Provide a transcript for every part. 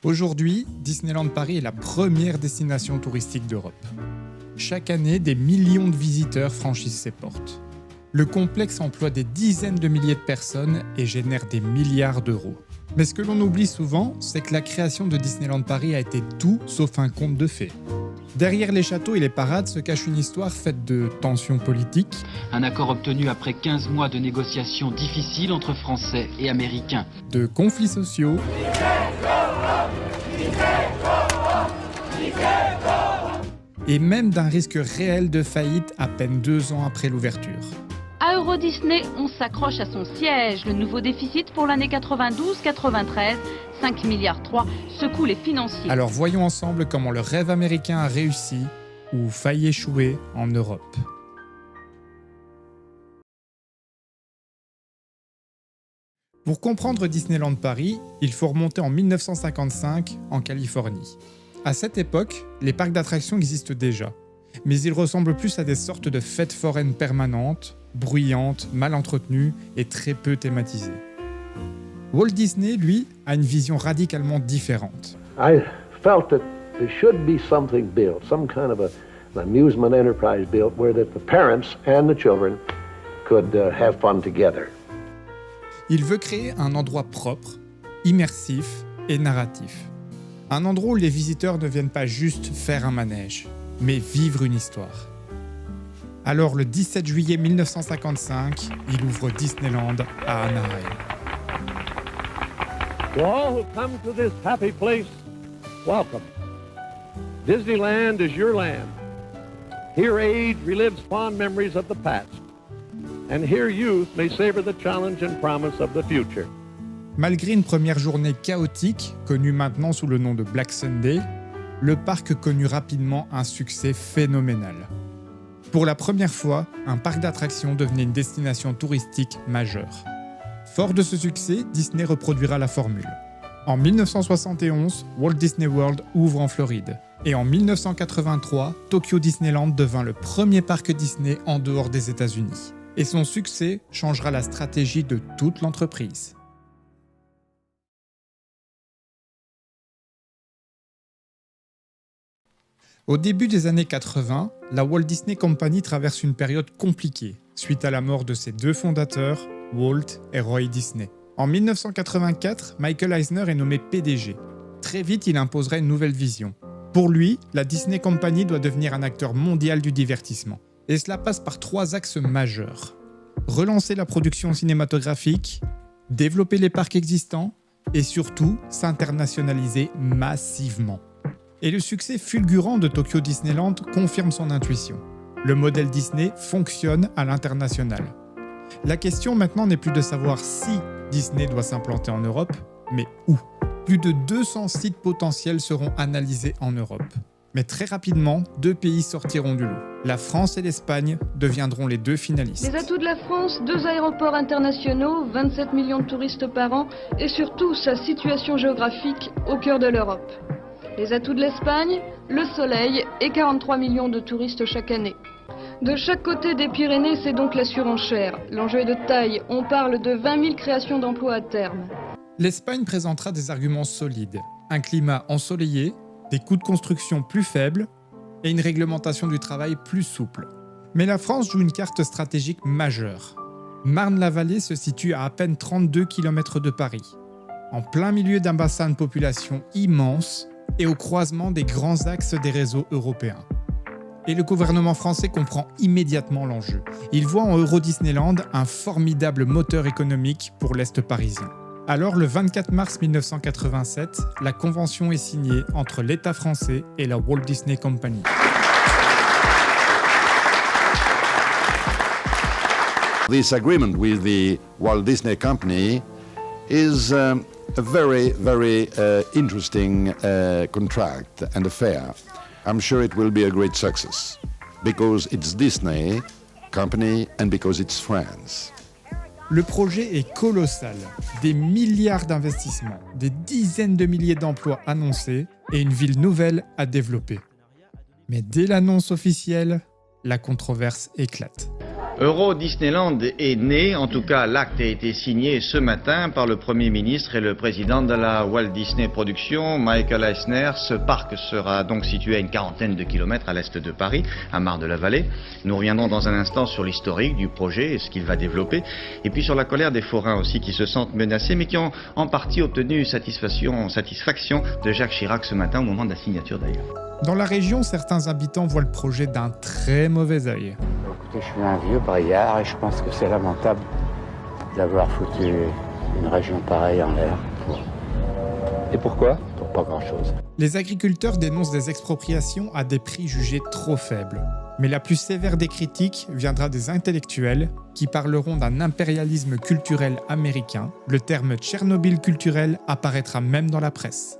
Aujourd'hui, Disneyland Paris est la première destination touristique d'Europe. Chaque année, des millions de visiteurs franchissent ses portes. Le complexe emploie des dizaines de milliers de personnes et génère des milliards d'euros. Mais ce que l'on oublie souvent, c'est que la création de Disneyland Paris a été tout sauf un conte de fées. Derrière les châteaux et les parades se cache une histoire faite de tensions politiques, Un accord obtenu après 15 mois de négociations difficiles entre Français et Américains. de conflits sociaux et même d'un risque réel de faillite à peine 2 ans après l'ouverture. À Euro Disney, on s'accroche à son siège. Le nouveau déficit pour l'année 92-93, 5 milliards 3, secoue les financiers. Alors voyons ensemble comment le rêve américain a réussi ou failli échouer en Europe. Pour comprendre Disneyland Paris, il faut remonter en 1955 en Californie. À cette époque, les parcs d'attractions existent déjà, mais ils ressemblent plus à des sortes de fêtes foraines permanentes, bruyantes, mal entretenues et très peu thématisées. Walt Disney, lui, a une vision radicalement différente. I felt that there should be something built, some kind of an amusement enterprise built where that the parents and the children could have fun together. Il veut créer un endroit propre, immersif et narratif. Un endroit où les visiteurs ne viennent pas juste faire un manège, mais vivre une histoire. Alors le 17 juillet 1955, il ouvre Disneyland à Anaheim. To all who come to this happy place, welcome. Disneyland is your land. Here age relives fond memories of the past. And here youth may savor the challenge and promise of the future. Malgré une première journée chaotique, connue maintenant sous le nom de Black Sunday, le parc connut rapidement un succès phénoménal. Pour la première fois, un parc d'attractions devenait une destination touristique majeure. Fort de ce succès, Disney reproduira la formule. En 1971, Walt Disney World ouvre en Floride. Et en 1983, Tokyo Disneyland devint le premier parc Disney en dehors des États-Unis. Et son succès changera la stratégie de toute l'entreprise. Au début des années 80, la Walt Disney Company traverse une période compliquée suite à la mort de ses 2 fondateurs, Walt et Roy Disney. En 1984, Michael Eisner est nommé PDG. Très vite, il imposera une nouvelle vision. Pour lui, la Disney Company doit devenir un acteur mondial du divertissement. Et cela passe par 3 axes majeurs. Relancer la production cinématographique, développer les parcs existants et surtout s'internationaliser massivement. Et le succès fulgurant de Tokyo Disneyland confirme son intuition. Le modèle Disney fonctionne à l'international. La question maintenant n'est plus de savoir si Disney doit s'implanter en Europe, mais où. Plus de 200 sites potentiels seront analysés en Europe. Mais très rapidement, 2 pays sortiront du lot. La France et l'Espagne deviendront les 2 finalistes. Les atouts de la France, 2 aéroports internationaux, 27 millions de touristes par an et surtout sa situation géographique au cœur de l'Europe. Les atouts de l'Espagne, le soleil et 43 millions de touristes chaque année. De chaque côté des Pyrénées, c'est donc la surenchère. L'enjeu est de taille, on parle de 20 000 créations d'emplois à terme. L'Espagne présentera des arguments solides. Un climat ensoleillé, des coûts de construction plus faibles et une réglementation du travail plus souple. Mais la France joue une carte stratégique majeure. Marne-la-Vallée se situe à peine 32 km de Paris, en plein milieu d'un bassin de population immense et au croisement des grands axes des réseaux européens. Et le gouvernement français comprend immédiatement l'enjeu. Il voit en Euro Disneyland un formidable moteur économique pour l'Est parisien. Alors, le 24 mars 1987, la convention est signée entre l'État français et la Walt Disney Company. This agreement with the Walt Disney Company is a very, very interesting contract and affair. I'm sure it will be a great success because it's Disney Company and because it's France. Le projet est colossal. Des milliards d'investissements, des dizaines de milliers d'emplois annoncés et une ville nouvelle à développer. Mais dès l'annonce officielle, la controverse éclate. Euro Disneyland est né, en tout cas l'acte a été signé ce matin par le Premier ministre et le président de la Walt Disney Productions, Michael Eisner. Ce parc sera donc situé à une quarantaine de kilomètres à l'est de Paris, à Marne-de-la-Vallée. Nous reviendrons dans un instant sur l'historique du projet et ce qu'il va développer, et puis sur la colère des forains aussi qui se sentent menacés, mais qui ont en partie obtenu satisfaction de Jacques Chirac ce matin, au moment de la signature d'ailleurs. Dans la région, certains habitants voient le projet d'un très mauvais œil. Écoutez, je suis un vieux braillard et je pense que c'est lamentable d'avoir foutu une région pareille en l'air. Et pourquoi ? Pour pas grand-chose. Les agriculteurs dénoncent des expropriations à des prix jugés trop faibles. Mais la plus sévère des critiques viendra des intellectuels qui parleront d'un impérialisme culturel américain. Le terme Tchernobyl culturel apparaîtra même dans la presse.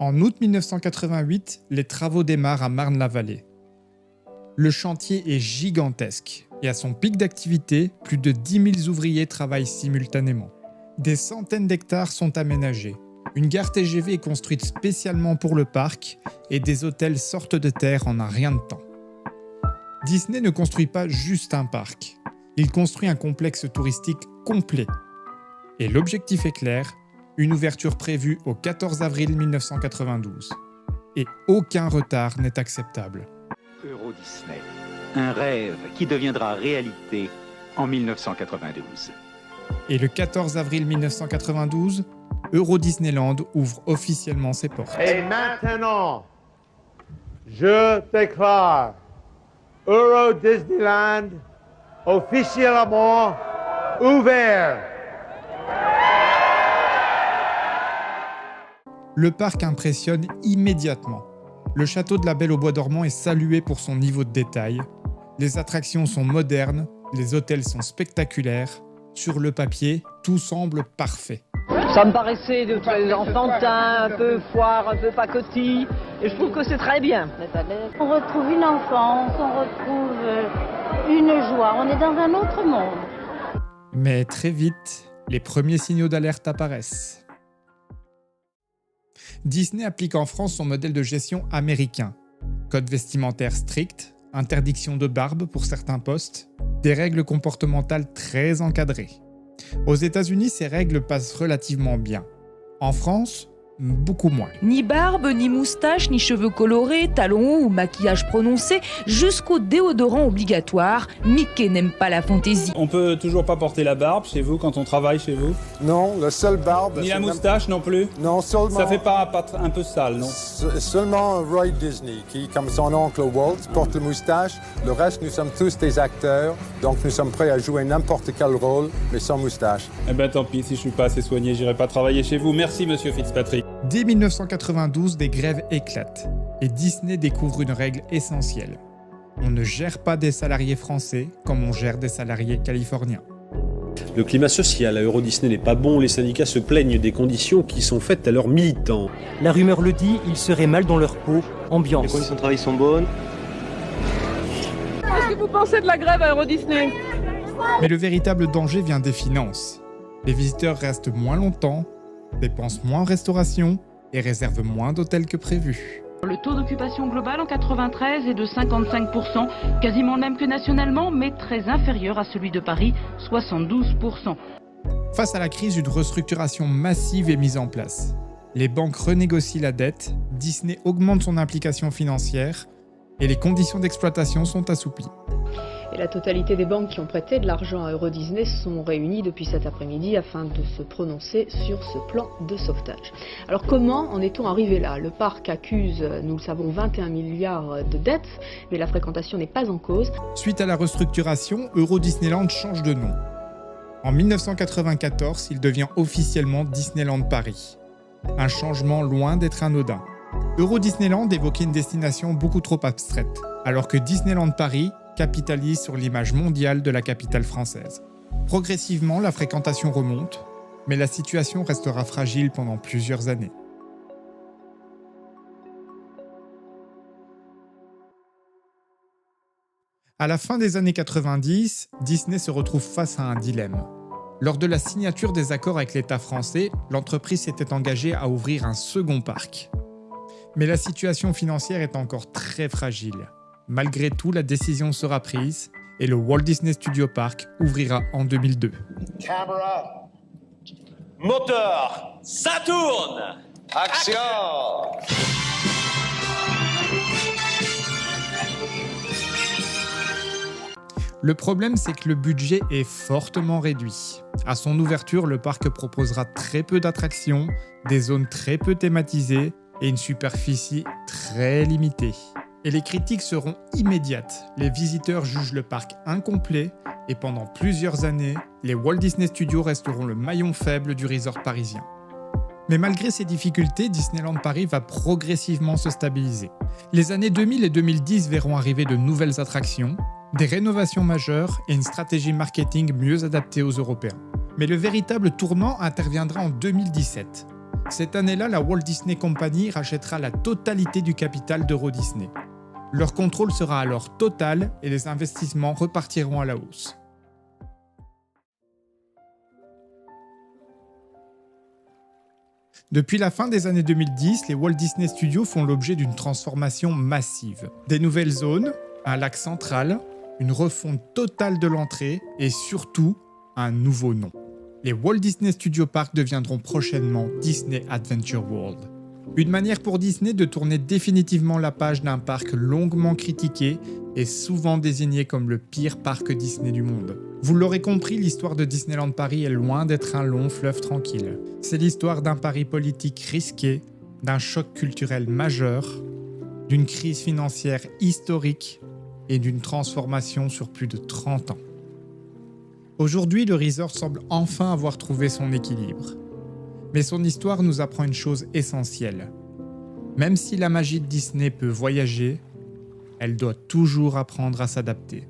En août 1988, les travaux démarrent à Marne-la-Vallée. Le chantier est gigantesque et à son pic d'activité, plus de 10 000 ouvriers travaillent simultanément. Des centaines d'hectares sont aménagés. Une gare TGV est construite spécialement pour le parc et des hôtels sortent de terre en un rien de temps. Disney ne construit pas juste un parc, il construit un complexe touristique complet. Et l'objectif est clair, une ouverture prévue au 14 avril 1992. Et aucun retard n'est acceptable. Euro Disney, un rêve qui deviendra réalité en 1992. Et le 14 avril 1992, Euro Disneyland ouvre officiellement ses portes. Et maintenant, je déclare Euro Disneyland officiellement ouvert. Le parc impressionne immédiatement. Le château de la Belle au Bois dormant est salué pour son niveau de détail. Les attractions sont modernes, les hôtels sont spectaculaires. Sur le papier, tout semble parfait. Ça me paraissait enfantin, un peu foire, un peu pacotille, et je trouve que c'est très bien. On retrouve une enfance, on retrouve une joie, on est dans un autre monde. Mais très vite, les premiers signaux d'alerte apparaissent. Disney applique en France son modèle de gestion américain. Code vestimentaire strict, interdiction de barbe pour certains postes, des règles comportementales très encadrées. Aux États-Unis, ces règles passent relativement bien. En France, beaucoup moins. Ni barbe, ni moustache, ni cheveux colorés, talons hauts ou maquillage prononcé, jusqu'au déodorant obligatoire. Mickey n'aime pas la fantaisie. On peut toujours pas porter la barbe chez vous quand on travaille chez vous ? Non, la seule barbe... Ni la moustache non plus ? Non, seulement... Ça fait pas un peu sale, non ? Seulement Roy Disney, qui, comme son oncle Walt, porte la moustache. Le reste, nous sommes tous des acteurs, donc nous sommes prêts à jouer n'importe quel rôle, mais sans moustache. Eh ben tant pis, si je suis pas assez soigné, j'irai pas travailler chez vous. Merci, monsieur Fitzpatrick. Dès 1992, des grèves éclatent et Disney découvre une règle essentielle. On ne gère pas des salariés français comme on gère des salariés californiens. Le climat social à Euro Disney n'est pas bon, les syndicats se plaignent des conditions qui sont faites à leurs militants. La rumeur le dit, ils seraient mal dans leur peau, ambiance. Les conditions de travail sont bonnes. Qu'est-ce que vous pensez de la grève à Euro Disney ? Mais le véritable danger vient des finances. Les visiteurs restent moins longtemps, dépensent moins en restauration et réservent moins d'hôtels que prévu. Le taux d'occupation global en 93 est de 55%, quasiment le même que nationalement, mais très inférieur à celui de Paris, 72%. Face à la crise, une restructuration massive est mise en place. Les banques renégocient la dette, Disney augmente son implication financière et les conditions d'exploitation sont assouplies. Et la totalité des banques qui ont prêté de l'argent à Euro Disney sont réunies depuis cet après-midi afin de se prononcer sur ce plan de sauvetage. Alors comment en est-on arrivé là ? Le parc accuse, nous le savons, 21 milliards de dettes, mais la fréquentation n'est pas en cause. Suite à la restructuration, Euro Disneyland change de nom. En 1994, il devient officiellement Disneyland Paris. Un changement loin d'être anodin. Euro Disneyland évoquait une destination beaucoup trop abstraite, alors que Disneyland Paris capitalise sur l'image mondiale de la capitale française. Progressivement, la fréquentation remonte, mais la situation restera fragile pendant plusieurs années. À la fin des années 90, Disney se retrouve face à un dilemme. Lors de la signature des accords avec l'État français, l'entreprise s'était engagée à ouvrir un second parc. Mais la situation financière est encore très fragile. Malgré tout, la décision sera prise et le Walt Disney Studio Park ouvrira en 2002. Camera. Moteur. Ça tourne. Action. Le problème, c'est que le budget est fortement réduit. À son ouverture, le parc proposera très peu d'attractions, des zones très peu thématisées et une superficie très limitée. Et les critiques seront immédiates. Les visiteurs jugent le parc incomplet et pendant plusieurs années, les Walt Disney Studios resteront le maillon faible du resort parisien. Mais malgré ces difficultés, Disneyland Paris va progressivement se stabiliser. Les années 2000 et 2010 verront arriver de nouvelles attractions, des rénovations majeures et une stratégie marketing mieux adaptée aux Européens. Mais le véritable tournant interviendra en 2017. Cette année-là, la Walt Disney Company rachètera la totalité du capital d'Euro Disney. Leur contrôle sera alors total et les investissements repartiront à la hausse. Depuis la fin des années 2010, les Walt Disney Studios font l'objet d'une transformation massive. Des nouvelles zones, un lac central, une refonte totale de l'entrée et surtout un nouveau nom. Les Walt Disney Studio Park deviendront prochainement Disney Adventure World. Une manière pour Disney de tourner définitivement la page d'un parc longuement critiqué et souvent désigné comme le pire parc Disney du monde. Vous l'aurez compris, l'histoire de Disneyland Paris est loin d'être un long fleuve tranquille. C'est l'histoire d'un pari politique risqué, d'un choc culturel majeur, d'une crise financière historique et d'une transformation sur plus de 30 ans. Aujourd'hui, le resort semble enfin avoir trouvé son équilibre. Mais son histoire nous apprend une chose essentielle. Même si la magie de Disney peut voyager, elle doit toujours apprendre à s'adapter.